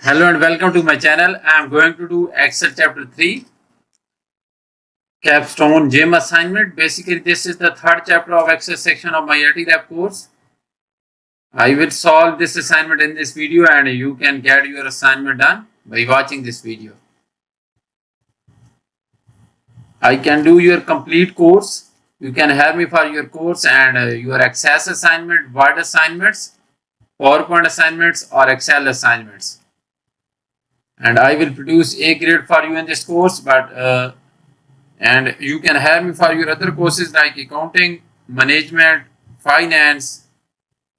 Hello and welcome to my channel. I am going to do Excel chapter 3 capstone gym assignment. Basically this is the third chapter of Excel section of my IIT course. I will solve this assignment in this video and you can get your assignment done by watching this video. I can do your complete course. You can have me for your course and your Access assignment, Word assignments, PowerPoint assignments or Excel assignments. And I will produce A grade for you in this course, and you can have me for your other courses like accounting, management, finance,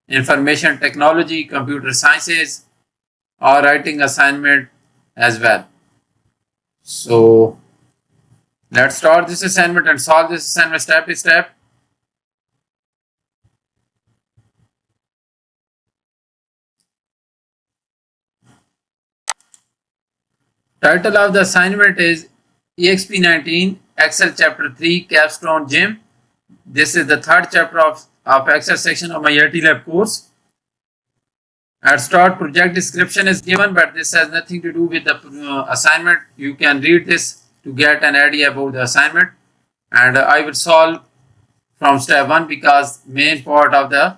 information technology, computer sciences, or writing assignment as well. So let's start this assignment and solve this assignment step by step. Title of the assignment is EXP19 Excel Chapter 3 Capstone Gym. This is the third chapter of Excel section of my IIT Lab course. At start, project description is given, but this has nothing to do with the assignment. You can read this to get an idea about the assignment, and I will solve from step 1 because main part of the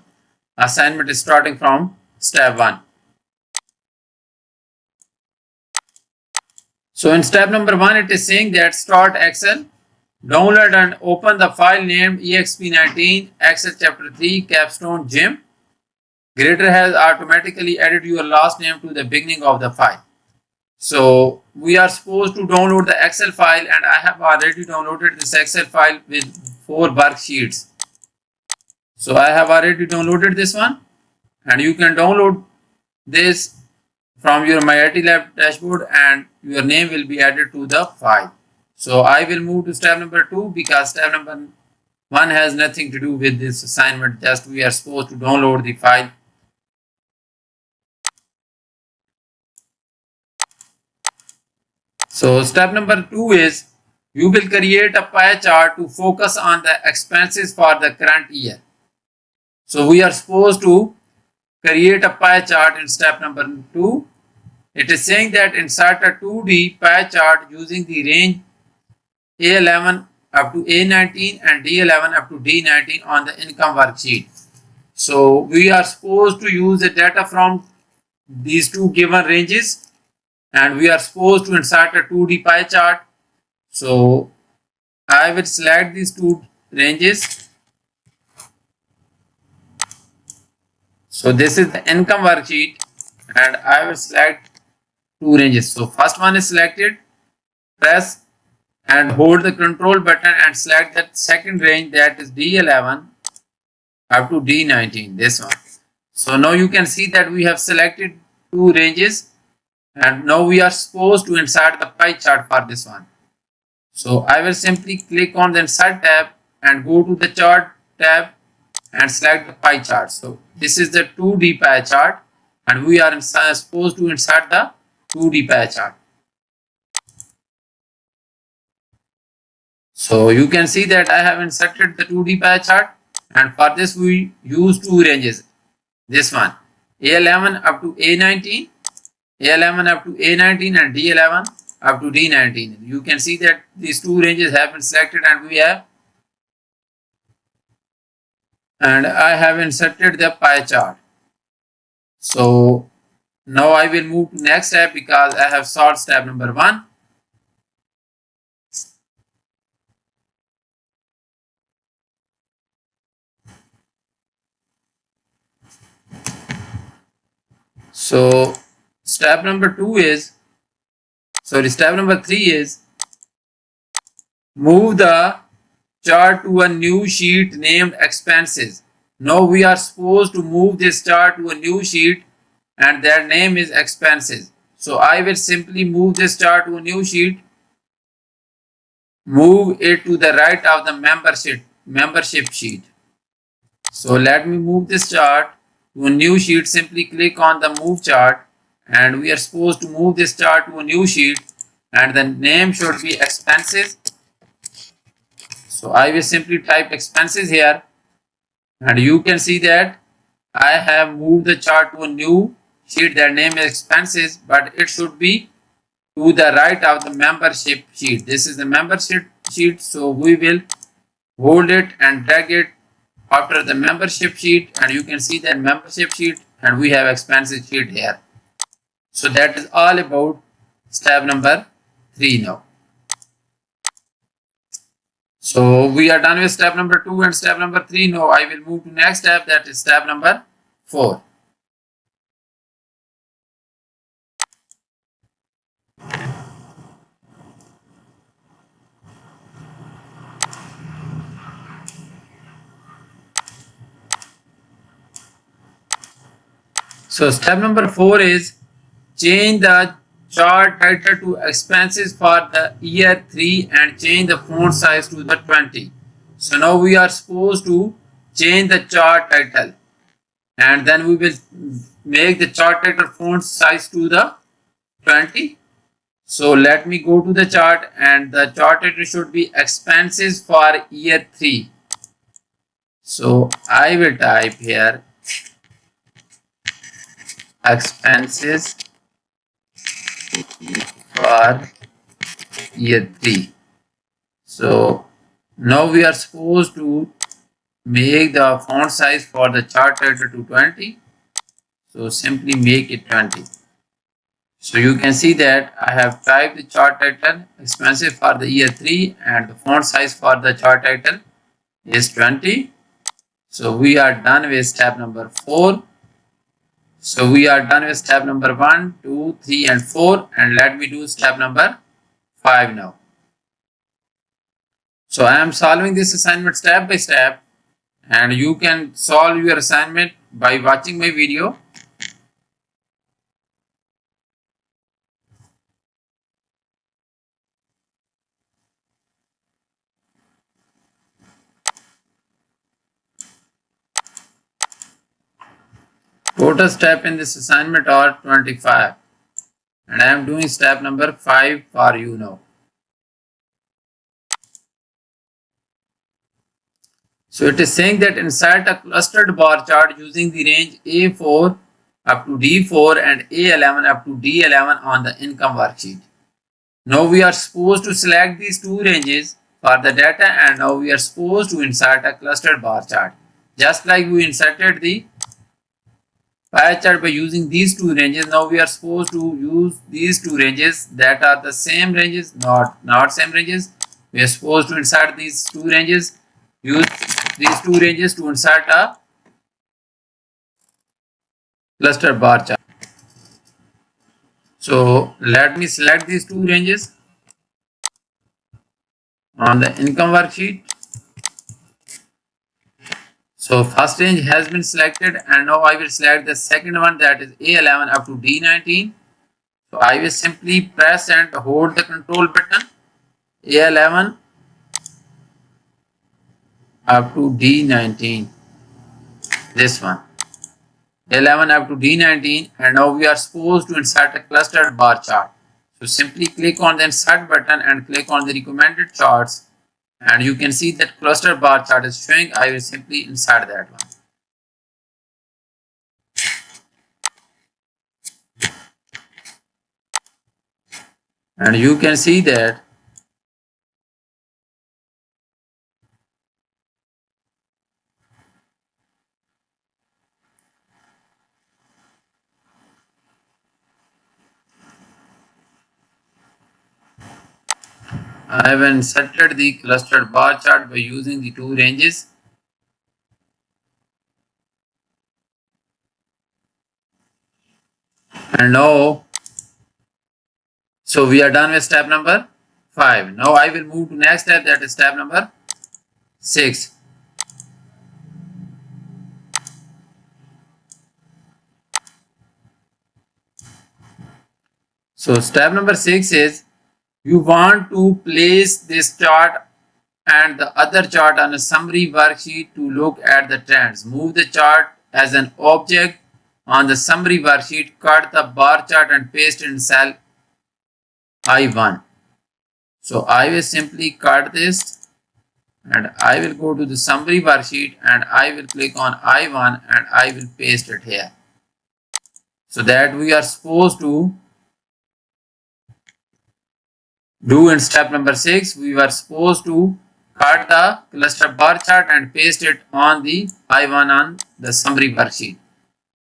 assignment is starting from step 1. So in step number 1, it is saying that start Excel, download and open the file named EXP19 Excel Chapter 3 Capstone Gym. Grader has automatically added your last name to the beginning of the file. So we are supposed to download the Excel file, and I have already downloaded this Excel file with 4 worksheets. So I have already downloaded this one, and you can download this from your IIT Lab dashboard and your name will be added to the file. So I will move to step number 2 because step number 1 has nothing to do with this assignment, just we are supposed to download the file. So step number 2 is you will create a pie chart to focus on the expenses for the current year. So we are supposed to create a pie chart in step number 2. It is saying that insert a 2D pie chart using the range A11 up to A19 and D11 up to D19 on the income worksheet. So we are supposed to use the data from these two given ranges, and we are supposed to insert a 2D pie chart. So I will select these two ranges. So this is the income worksheet and I will select two ranges. So first one is selected, press and hold the control button and select the second range, that is D11 up to D19, this one. So now you can see that we have selected two ranges and now we are supposed to insert the pie chart for this one. So I will simply click on the insert tab and go to the chart tab and select the pie chart. So this is the 2D pie chart and we are supposed to insert the 2D pie chart. So you can see that I have inserted the 2D pie chart, and for this we use two ranges. This one A11 up to A19, A11 up to A19 and D11 up to D19. You can see that these two ranges have been selected and I have inserted the pie chart. So now I will move to next step because I have solved step number 1. So step number 3 is move the chart to a new sheet named expenses. Now we are supposed to move this chart to a new sheet and their name is expenses. So I will simply move this chart to a new sheet, move it to the right of the membership sheet. So let me move this chart to a new sheet. Simply click on the move chart and we are supposed to move this chart to a new sheet and the name should be expenses. So I will simply type expenses here and you can see that I have moved the chart to a new sheet that name is expenses, but it should be to the right of the membership sheet. This is the membership sheet, so we will hold it and drag it after the membership sheet, and you can see that membership sheet, and we have expenses sheet here. So that is all about step number 3 now. So we are done with step number 2 and step number 3. Now I will move to next step, that is step number 4. So step number 4 is change the chart title to expenses for the year 3 and change the font size to the 20. So now we are supposed to change the chart title, and then we will make the chart title font size to the 20. So let me go to the chart, and the chart title should be expenses for year 3. So I will type here expenses for year 3. So now we are supposed to make the font size for the chart title to 20. So simply make it 20. So you can see that I have typed the chart title expenses for the year 3 and the font size for the chart title is 20. So we are done with step number 4. So we are done with step number 1, 2, 3 and 4, and let me do step number 5 now. So I am solving this assignment step by step, and you can solve your assignment by watching my video. Total step in this assignment are 25, and I am doing step number 5 for you now. So it is saying that insert a clustered bar chart using the range A4 up to D4 and A11 up to D11 on the income worksheet. Now we are supposed to select these two ranges for the data, and now we are supposed to insert a clustered bar chart. Just like we inserted the pie chart by using these two ranges, now we are supposed to use these two ranges that are the same ranges, not same ranges. We are supposed to insert these two ranges, use these two ranges to insert a cluster bar chart. So let me select these two ranges on the income worksheet. So first range has been selected, and now I will select the second one, that is A11 up to D19. So I will simply press and hold the control button, A11 up to D19, this one, A11 up to D19, and now we are supposed to insert a clustered bar chart. So simply click on the insert button and click on the recommended charts, and you can see that cluster bar chart is showing. I will simply insert that one. And you can see that I have inserted the clustered bar chart by using the two ranges. And now, so we are done with step number 5. Now I will move to next step, that is step number 6. So step number 6 is you want to place this chart and the other chart on a summary worksheet to look at the trends. Move the chart as an object on the summary worksheet, cut the bar chart and paste it in cell I1. So I will simply cut this, and I will go to the summary worksheet, and I will click on I1 and I will paste it here. So that we are supposed to do in step number 6, we were supposed to cut the cluster bar chart and paste it on the I1 on the summary worksheet.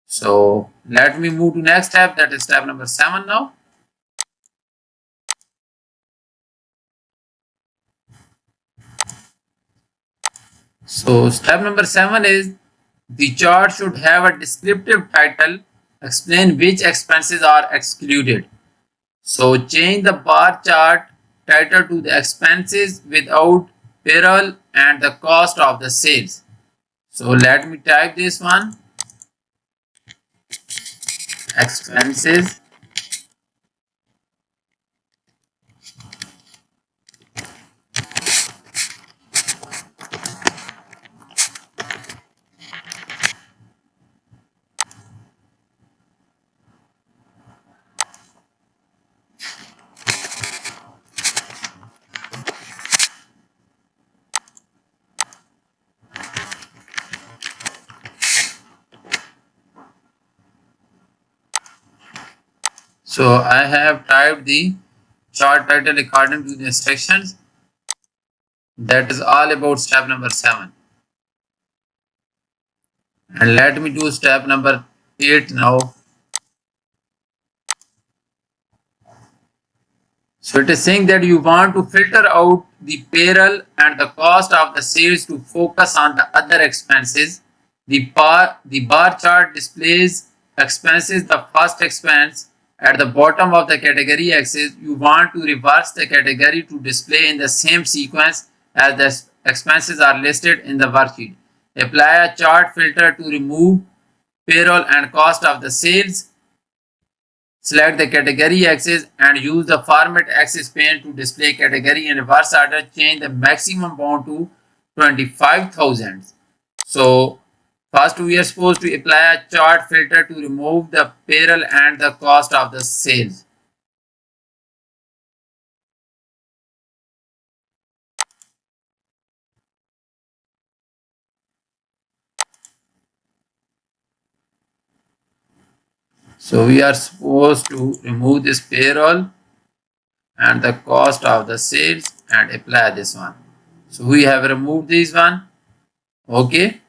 So let me move to next step, that is step number 7 now. So step number 7 is the chart should have a descriptive title, explain which expenses are excluded. So change the bar chart title to the expenses without payroll and the cost of the sales. So let me type this one, expenses So I have typed the chart title according to the instructions. That is all about step number 7. And let me do step number 8 now. So it is saying that you want to filter out the payroll and the cost of the sales to focus on the other expenses. The bar chart displays expenses, the first expense at the bottom of the category axis. You want to reverse the category to display in the same sequence as the expenses are listed in the worksheet. Apply a chart filter to remove payroll and cost of the sales. Select the category axis and use the format axis pane to display category in reverse order. Change the maximum bound to 25,000. So first we are supposed to apply a chart filter to remove the payroll and the cost of the sales. So we are supposed to remove this payroll and the cost of the sales and apply this one. So we have removed this one. Okay.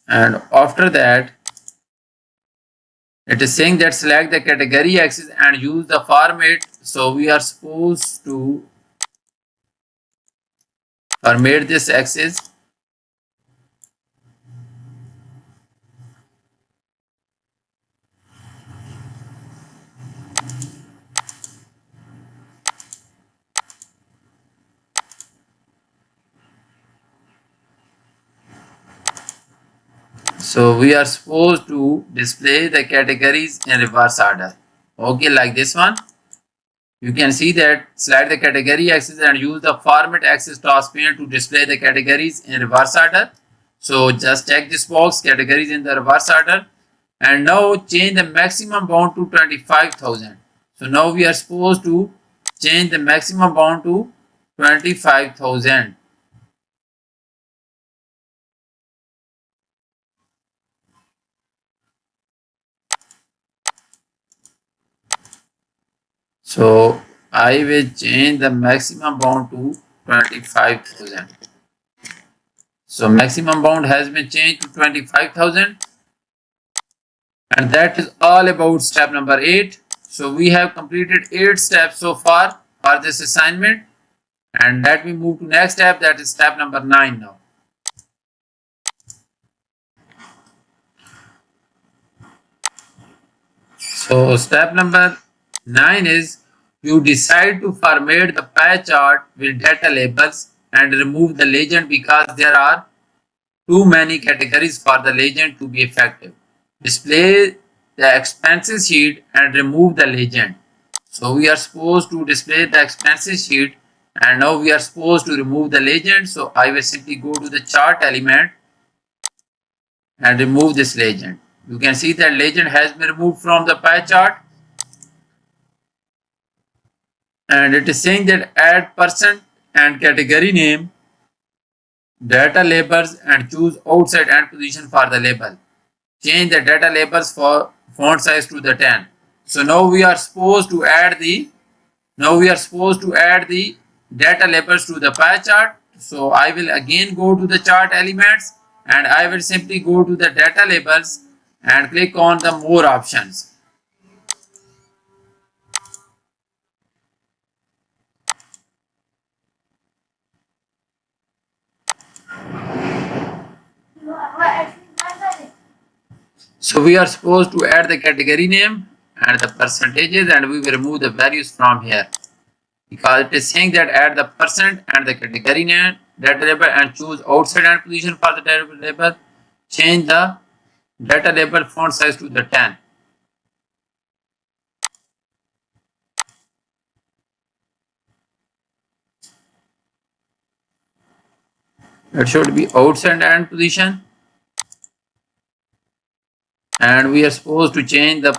And after that, it is saying that select the category axis and use the format. So we are supposed to format this axis. So we are supposed to display the categories in reverse order. Okay, like this one. You can see that select the category axis and use the format axis task pane to display the categories in reverse order. So just check this box, categories in the reverse order. And now change the maximum bound to 25,000. So now we are supposed to change the maximum bound to 25,000. So I will change the maximum bound to 25,000. So maximum bound has been changed to 25,000. And that is all about step number 8. So we have completed 8 steps so far for this assignment. And let me move to next step, that is step number 9 now. So step number 9 is you decide to format the pie chart with data labels and remove the legend because there are too many categories for the legend to be effective. Display the expenses sheet and remove the legend. So we are supposed to display the expenses sheet and now we are supposed to remove the legend. So I will simply go to the chart element and remove this legend. You can see that legend has been removed from the pie chart. And it is saying that add percent and category name, data labels and choose outside and position for the label. change the data labels for font size to the 10. So now we are supposed to add the data labels to the pie chart. So I will again go to the chart elements and I will simply go to the data labels and click on the more options. So we are supposed to add the category name and the percentages, and we will remove the values from here because it is saying that add the percent and the category name data label and choose outside and position for the data label. Change the data label font size to the 10. It should be outside and position, and we are supposed to change the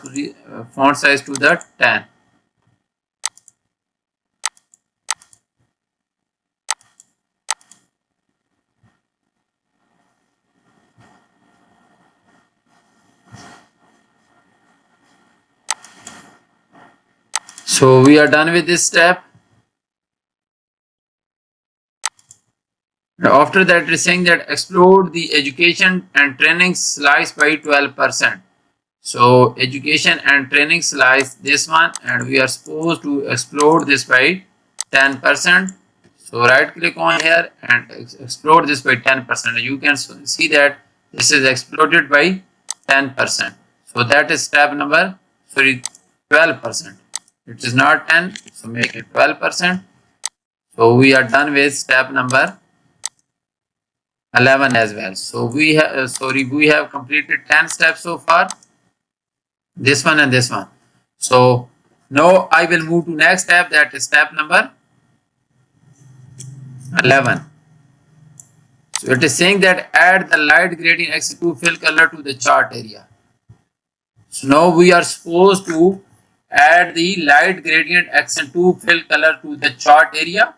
font size to the 10. So we are done with this step. After that, it is saying that explode the education and training slice by 12%. So education and training slice this one, and we are supposed to explode this by 10%. So right click on here and explode this by 10%. You can see that this is exploded by 10%. So that is step number 12%. It is not 10, so make it 12%. So we are done with step number 11 as well. So we have completed 10 steps so far, this one and this one. So now I will move to next step, that is step number 11. So it is saying that add the light gradient X2 fill color to the chart area. So now we are supposed to add the light gradient X2 fill color to the chart area,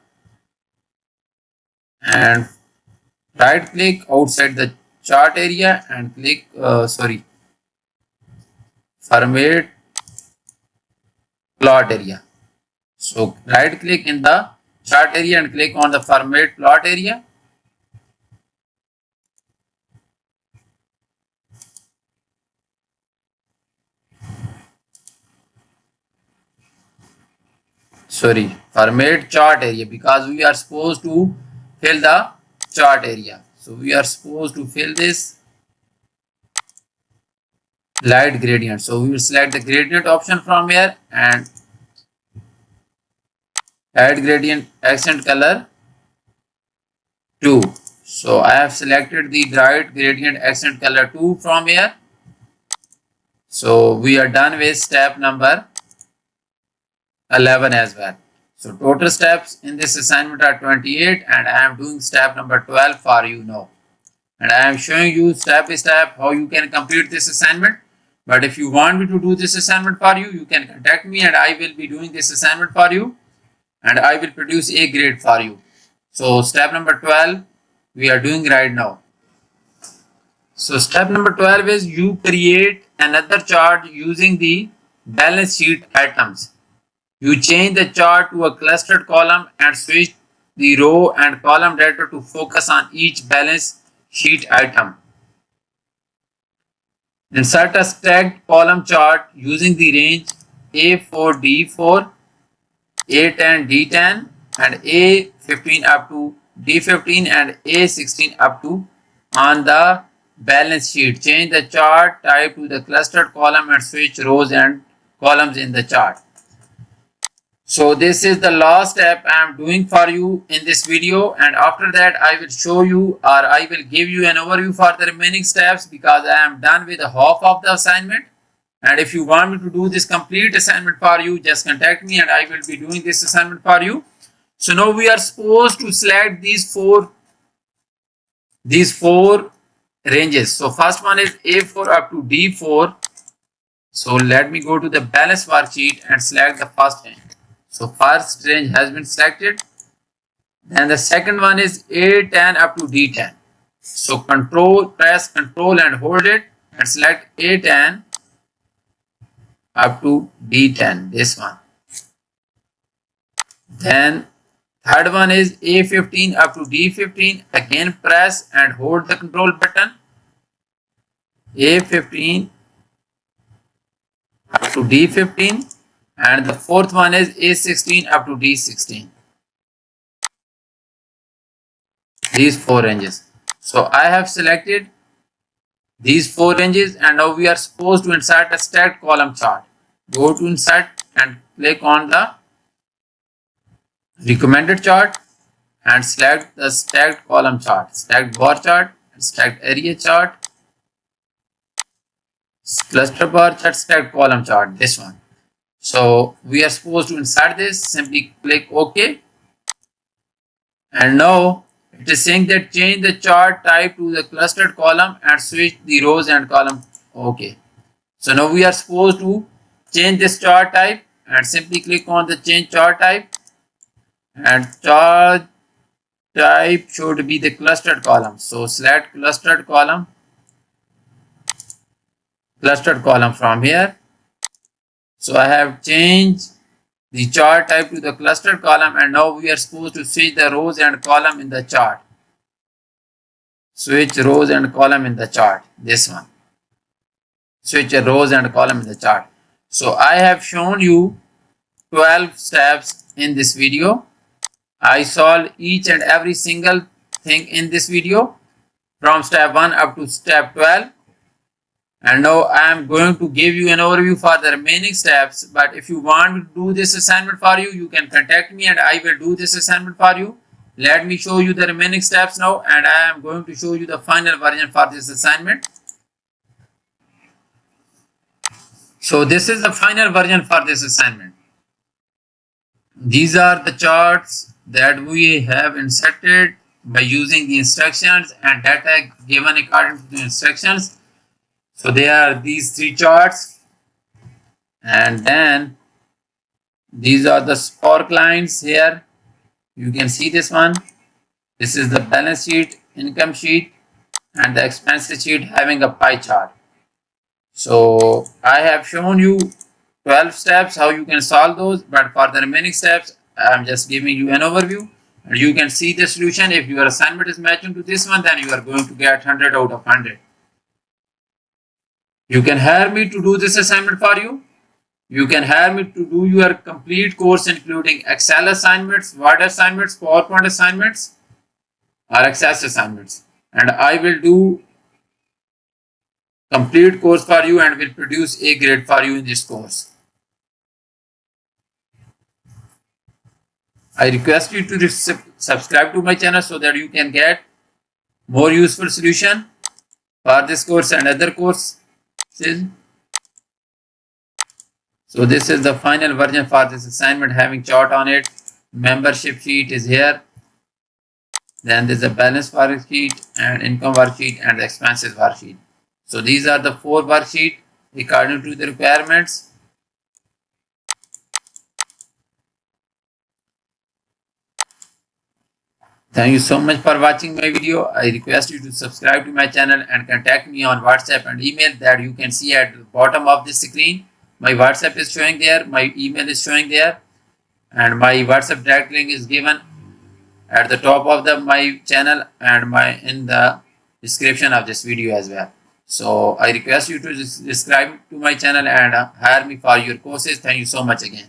and right click outside the chart area and click format plot area. So right click in the chart area and click on the format plot area. Format chart area, because we are supposed to fill the chart area. So we are supposed to fill this light gradient. So we will select the gradient option from here and add gradient accent color 2. So I have selected the light gradient accent color 2 from here. So we are done with step number 11 as well. So total steps in this assignment are 28, and I am doing step number 12 for you now. And I am showing you step by step how you can complete this assignment. But if you want me to do this assignment for you, you can contact me and I will be doing this assignment for you. And I will produce a grade for you. So step number 12 we are doing right now. So step number 12 is you create another chart using the balance sheet items. You change the chart to a clustered column and switch the row and column data to focus on each balance sheet item. Insert a stacked column chart using the range A4, D4, A10, D10 and A15 up to D15 and A16 up to on the balance sheet. Change the chart type to the clustered column and switch rows and columns in the chart. So this is the last step I am doing for you in this video, and after that I will show you, or I will give you an overview for the remaining steps, because I am done with half of the assignment. And if you want me to do this complete assignment for you, just contact me and I will be doing this assignment for you. So now we are supposed to select these four ranges. So first one is A4 up to D4. So let me go to the balance worksheet and select the first range. So first range has been selected. Then the second one is A10 up to D10. So press Control and hold it and select A10 up to D10, this one. Then third one is A15 up to D15. Again press and hold the control button. A15 up to D15. And the fourth one is A16 up to D16. These four ranges. So I have selected these four ranges, and now we are supposed to insert a stacked column chart. Go to insert and click on the recommended chart and select the stacked column chart, stacked bar chart, stacked area chart, cluster bar chart, stacked column chart, this one. So we are supposed to insert this. Simply click OK. And now it is saying that change the chart type to the clustered column and switch the rows and column. OK. So now we are supposed to change this chart type and simply click on the change chart type. And chart type should be the clustered column. So select clustered column from here. So I have changed the chart type to the clustered column, and now we are supposed to switch the rows and column in the chart. Switch rows and column in the chart, this one. Switch rows and column in the chart. So I have shown you 12 steps in this video. I solved each and every single thing in this video from step 1 up to step 12. And now I am going to give you an overview for the remaining steps. But if you want me to do this assignment for you, you can contact me and I will do this assignment for you. Let me show you the remaining steps now, and I am going to show you the final version for this assignment. So this is the final version for this assignment. These are the charts that we have inserted by using the instructions and data given according to the instructions. So there are these three charts, and then these are the spark lines here. You can see this one. This is the balance sheet, income sheet, and the expenses sheet having a pie chart. So I have shown you 12 steps how you can solve those, but for the remaining steps I am just giving you an overview, and you can see the solution. If your assignment is matching to this one, then you are going to get 100 out of 100. You can hire me to do this assignment for you. You can hire me to do your complete course, including Excel assignments, Word assignments, PowerPoint assignments, or Access assignments. And I will do complete course for you and will produce a grade for you in this course. I request you to subscribe to my channel so that you can get more useful solution for this course and other courses. So this is the final version for this assignment having chart on it. Membership sheet is here. Then there's a balance worksheet and income worksheet and the expenses worksheet. So these are the 4 worksheets according to the requirements. Thank you so much for watching my video. I request you to subscribe to my channel and contact me on WhatsApp and email that you can see at the bottom of the screen. My WhatsApp is showing there, my email is showing there, and my WhatsApp direct link is given at the top of my channel and in the description of this video as well. So I request you to subscribe to my channel and hire me for your courses. Thank you so much again.